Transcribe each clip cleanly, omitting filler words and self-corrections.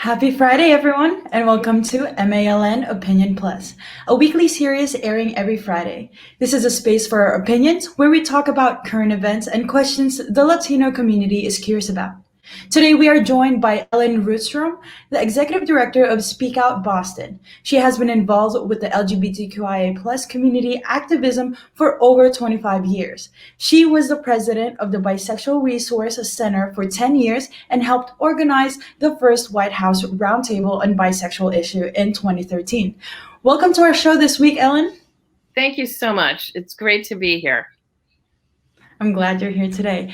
Happy Friday, everyone, and welcome to MALN Opinion Plus, a weekly series airing every Friday. This is a space for our opinions where we talk about current events and questions the Latino community is curious about. Today, we are joined by Ellyn Ruthstrom, the Executive Director of SpeakOUT Boston. She has been involved with the LGBTQIA+ community activism for over 25 years. She was the president of the Bisexual Resource Center for 10 years and helped organize the first White House roundtable on bisexual issue in 2013. Welcome to our show this week, Ellyn. Thank you so much. It's great to be here. I'm glad you're here today.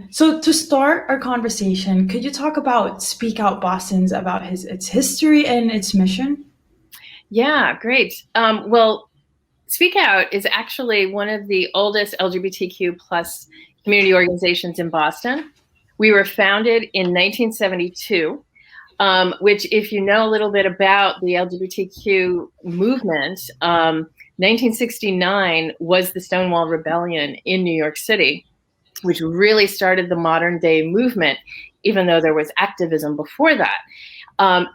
So to start our conversation, could you talk about SpeakOUT Boston's about its history and its mission? Yeah, great. Well, SpeakOUT is actually one of the oldest LGBTQ plus community organizations in Boston. We were founded in 1972, which, if you know a little bit about the LGBTQ movement, 1969 was the Stonewall Rebellion in New York City, which really started the modern day movement, even though there was activism before that.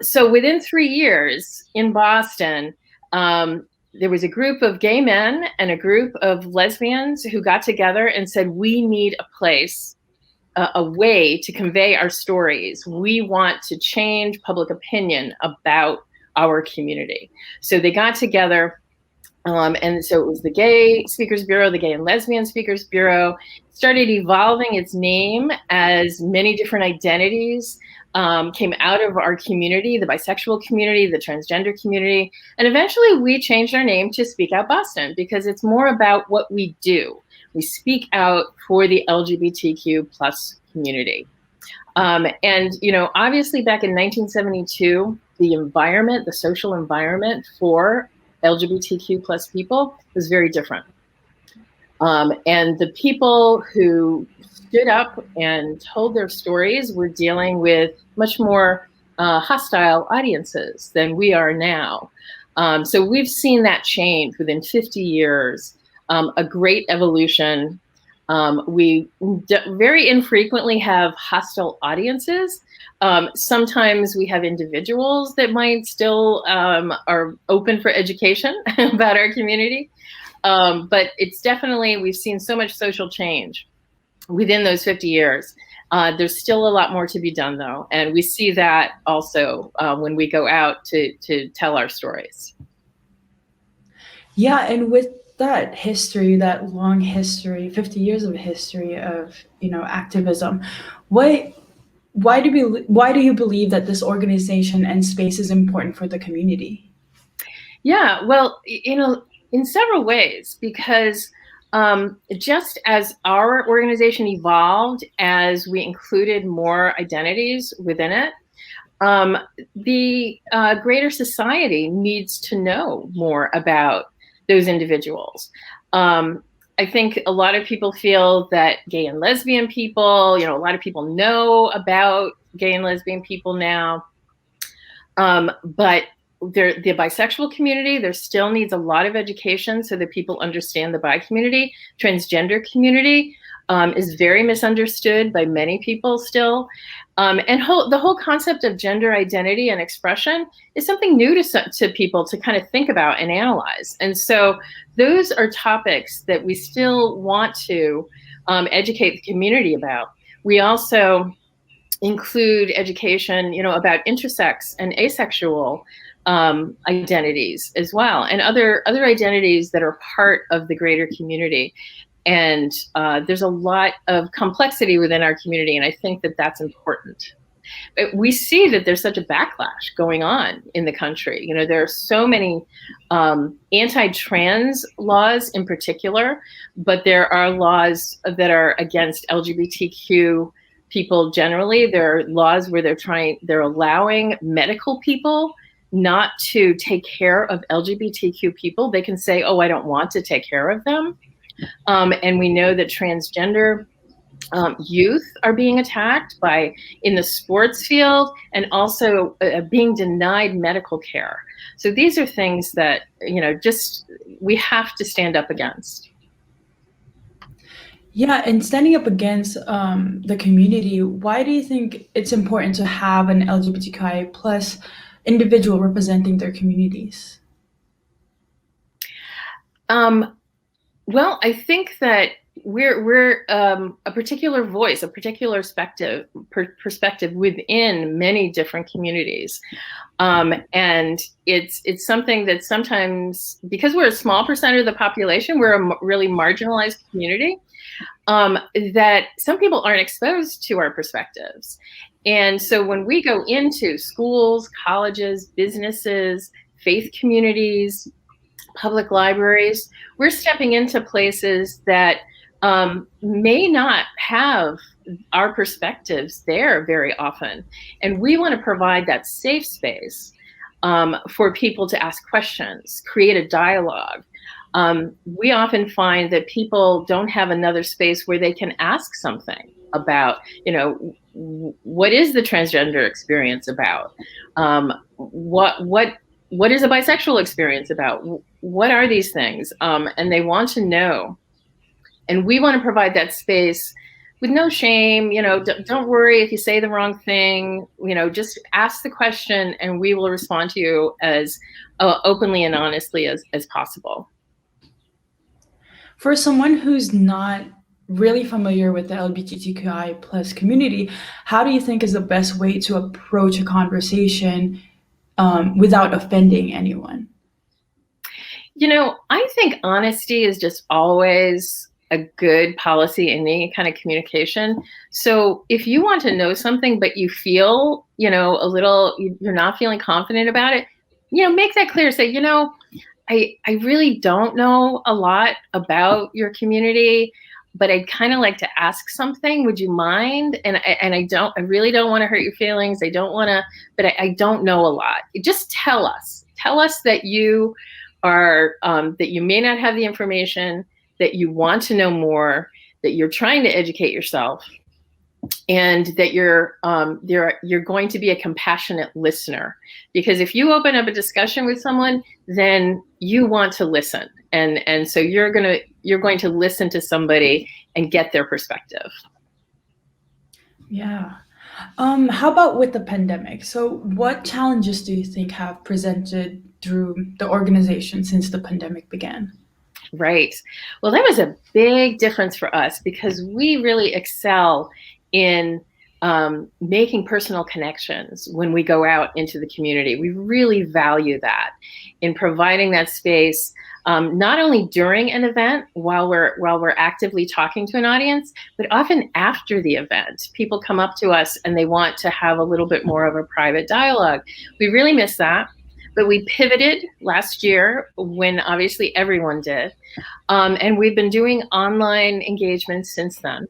So within 3 years in Boston, there was a group of gay men and a group of lesbians who got together and said, we need a place, a way to convey our stories. We want to change public opinion about our community. So they got together. And so it was the Gay Speakers Bureau, the Gay and Lesbian Speakers Bureau, started evolving its name as many different identities came out of our community, the bisexual community, the transgender community. And eventually we changed our name to SpeakOUT Boston because it's more about what we do. We speak out for the LGBTQ plus community. And, you know, obviously back in 1972, the environment, the social environment for LGBTQ plus people was very different. And the people who stood up and told their stories were dealing with much more hostile audiences than we are now. So we've seen that change within 50 years, a great evolution. We very infrequently have hostile audiences. Sometimes we have individuals that might still are open for education about our community. But it's definitely, we've seen so much social change within those 50 years. There's still a lot more to be done, though. And we see that also when we go out to tell our stories. Yeah, and with that history, that long history, 50 years of history of, activism, why do you believe that this organization and space is important for the community? Yeah, well, in several ways, because just as our organization evolved, as we included more identities within it, the greater society needs to know more about those individuals. I think a lot of people feel that gay and lesbian people, a lot of people know about gay and lesbian people now, but the bisexual community, there still needs a lot of education so that people understand the bi community. Transgender community is very misunderstood by many people still. And the whole concept of gender identity and expression is something new to people to kind of think about and analyze. And so those are topics that we still want to educate the community about. We also include education, about intersex and asexual identities as well, and other identities that are part of the greater community. And there's a lot of complexity within our community, and I think that that's important. We see that there's such a backlash going on in the country. There are so many anti-trans laws in particular, but there are laws that are against LGBTQ people generally. There are laws where they're allowing medical people not to take care of LGBTQ people. They can say, oh, I don't want to take care of them. And we know that transgender youth are being attacked in the sports field and also being denied medical care. So these are things that, we have to stand up against. Yeah, and standing up against the community, why do you think it's important to have an LGBTQI plus individual representing their communities? Um, well, I think that we're a particular voice, a particular perspective within many different communities. And it's something that sometimes, because we're a small percent of the population, we're a really marginalized community, that some people aren't exposed to our perspectives. And so when we go into schools, colleges, businesses, faith communities, public libraries, we're stepping into places that may not have our perspectives there very often. And we want to provide that safe space for people to ask questions, create a dialogue. We often find that people don't have another space where they can ask something about, what is the transgender experience about? What is a bisexual experience about? What are these things? And they want to know. And we want to provide that space with no shame. Don't worry if you say the wrong thing. Just ask the question and we will respond to you as openly and honestly as possible. For someone who's not really familiar with the LGBTQI plus community, how do you think is the best way to approach a conversation without offending anyone? I think honesty is just always a good policy in any kind of communication. So if you want to know something, but you feel, a little, you're not feeling confident about it, make that clear. Say, I really don't know a lot about your community, but I'd kind of like to ask something. Would you mind? And I really don't want to hurt your feelings. I don't want to, but I don't know a lot. Just tell us that you are, that you may not have the information, that you want to know more, that you're trying to educate yourself, and that you're going to be a compassionate listener. Because if you open up a discussion with someone, then you want to listen, and so you're going to listen to somebody and get their perspective. Yeah. How about with the pandemic? So, what challenges do you think have presented through the organization since the pandemic began? Right. Well, that was a big difference for us because we really excel in making personal connections when we go out into the community. We really value that in providing that space, not only during an event while we're actively talking to an audience, but often after the event. People come up to us and they want to have a little bit more of a private dialogue. We really miss that. But we pivoted last year when obviously everyone did. And we've been doing online engagements since then.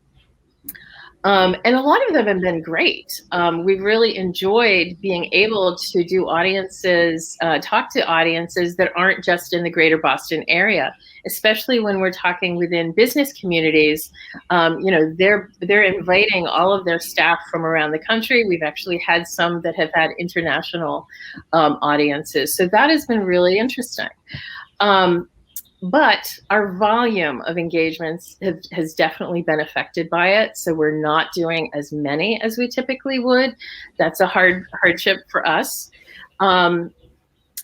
And a lot of them have been great. We've really enjoyed being able to do audiences, talk to audiences that aren't just in the greater Boston area, especially when we're talking within business communities. They're inviting all of their staff from around the country. We've actually had some that have had international audiences. So that has been really interesting. But our volume of engagements has definitely been affected by it. So we're not doing as many as we typically would. That's a hardship for us. And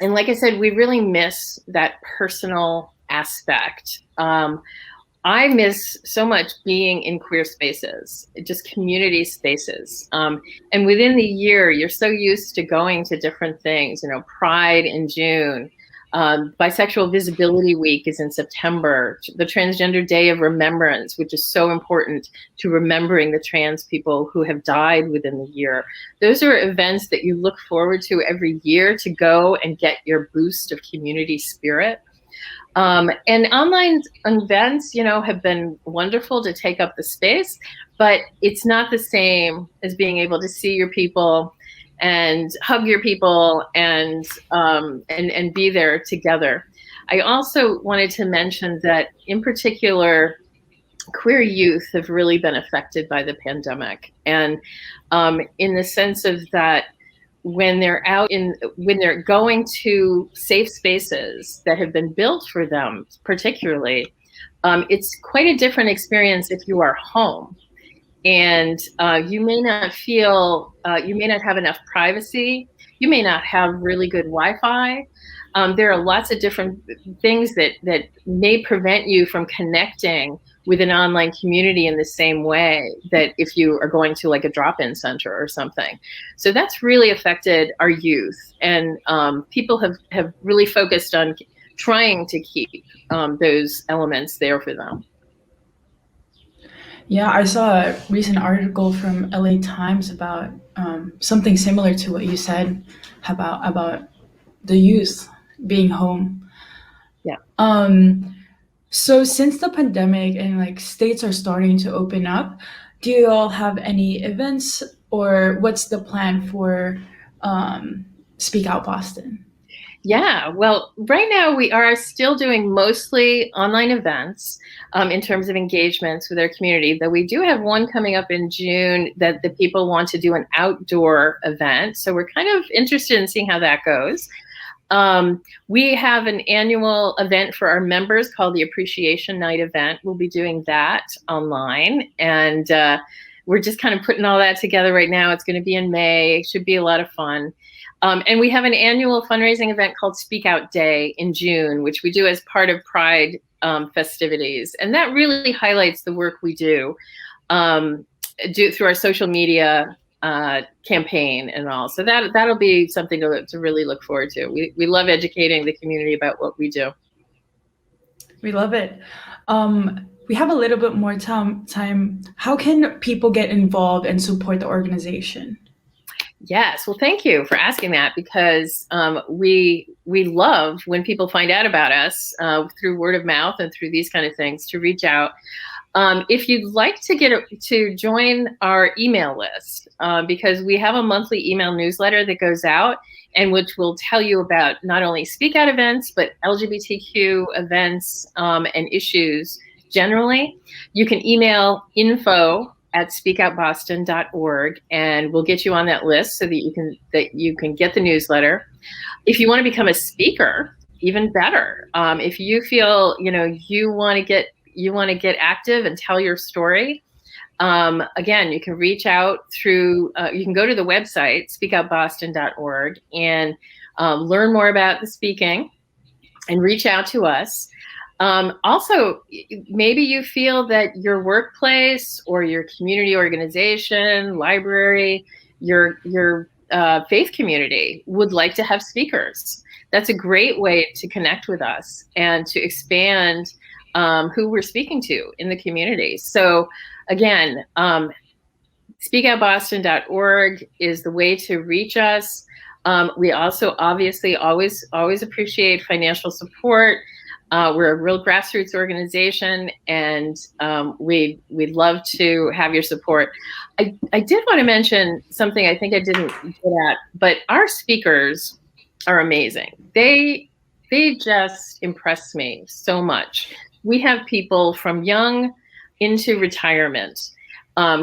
like I said, we really miss that personal aspect. I miss so much being in queer spaces, just community spaces. And within the year, you're so used to going to different things, Pride in June. Bisexual Visibility Week is in September, the Transgender Day of Remembrance, which is so important to remembering the trans people who have died within the year. Those are events that you look forward to every year to go and get your boost of community spirit. And online events, have been wonderful to take up the space, but it's not the same as being able to see your people and hug your people and be there together. I also wanted to mention that in particular, queer youth have really been affected by the pandemic. And in the sense of that, when they're going to safe spaces that have been built for them, particularly, It's quite a different experience if you are home. And you may not feel, you may not have enough privacy. You may not have really good Wi-Fi. There are lots of different things that may prevent you from connecting with an online community in the same way that if you are going to like a drop-in center or something. So that's really affected our youth. And people have really focused on trying to keep those elements there for them. Yeah, I saw a recent article from LA Times about something similar to what you said about the youth being home. Yeah. So since the pandemic and like states are starting to open up, do you all have any events or what's the plan for Speak Out Boston? Yeah, well, right now we are still doing mostly online events in terms of engagements with our community, though we do have one coming up in June that the people want to do an outdoor event. So we're kind of interested in seeing how that goes. We have an annual event for our members called the Appreciation Night event. We'll be doing that online, and we're just kind of putting all that together right now. It's going to be in May. It should be a lot of fun. And we have an annual fundraising event called SpeakOUT Day in June, which we do as part of Pride festivities. And that really highlights the work we do through our social media campaign and all. So that'll be something to really look forward to. We love educating the community about what we do. We love it. We have a little bit more time. How can people get involved and support the organization? Yes, well, thank you for asking that, because we love when people find out about us through word of mouth and through these kind of things to reach out. If you'd like to join our email list, because we have a monthly email newsletter that goes out and which will tell you about not only Speak Out events, but LGBTQ events and issues generally, you can email info@speakoutboston.org and we'll get you on that list so that you can get the newsletter. If you want to become a speaker, even better. If you feel you want to get active and tell your story, again, you can reach out through. You can go to the website speakoutboston.org and learn more about the speaking, and reach out to us. Also, maybe you feel that your workplace or your community organization, library, your faith community would like to have speakers. That's a great way to connect with us and to expand who we're speaking to in the community. So again, speakoutboston.org is the way to reach us. We also obviously always appreciate financial support. We're a real grassroots organization, and we'd love to have your support. I did want to mention something I think I didn't get at, but our speakers are amazing. They just impress me so much. We have people from young into retirement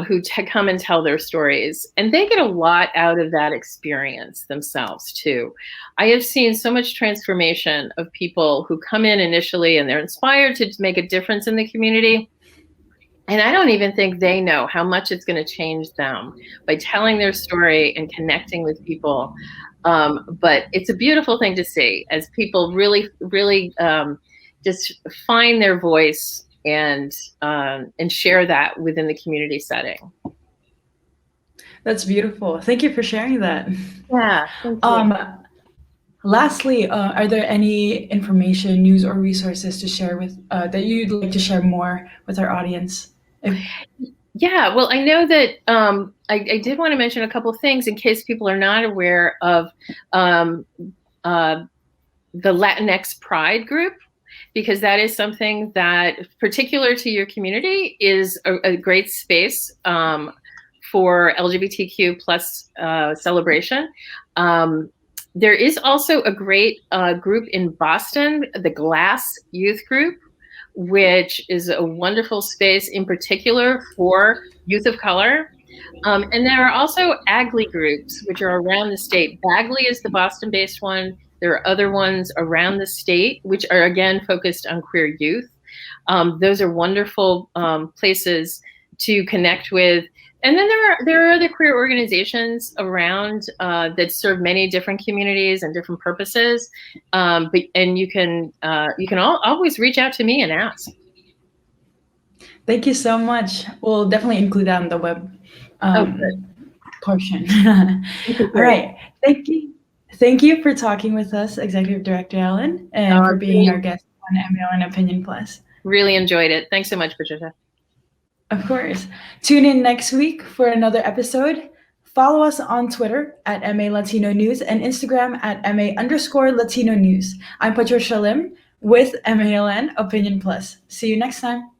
who come and tell their stories, and they get a lot out of that experience themselves too. I have seen so much transformation of people who come in initially and they're inspired to make a difference in the community, and I don't even think they know how much it's going to change them by telling their story and connecting with people. But it's a beautiful thing to see as people really just find their voice and share that within the community setting. That's beautiful. Thank you for sharing that. Yeah. Thank you. Lastly, are there any information, news, or resources to share with that you'd like to share more with our audience? Yeah, well, I know that I did want to mention a couple of things in case people are not aware of the Latinx Pride group, because that is something that, particular to your community, is a great space for LGBTQ plus celebration. There is also a great group in Boston, the Glass Youth Group, which is a wonderful space in particular for youth of color. And there are also AGLI groups, which are around the state. BAGLI is the Boston-based one. There are other ones around the state, which are, again, focused on queer youth. Those are wonderful places to connect with. And then there are other queer organizations around that serve many different communities and different purposes. And you can always reach out to me and ask. Thank you so much. We'll definitely include that in the web portion. All right. Thank you. Thank you for talking with us, Executive Director Ellyn, and for being our guest on MALN Opinion Plus. Really enjoyed it. Thanks so much, Patricia. Of course. Tune in next week for another episode. Follow us on Twitter at MA Latino News and Instagram at MA_Latino News. I'm Patricia Lim with MALN Opinion Plus. See you next time.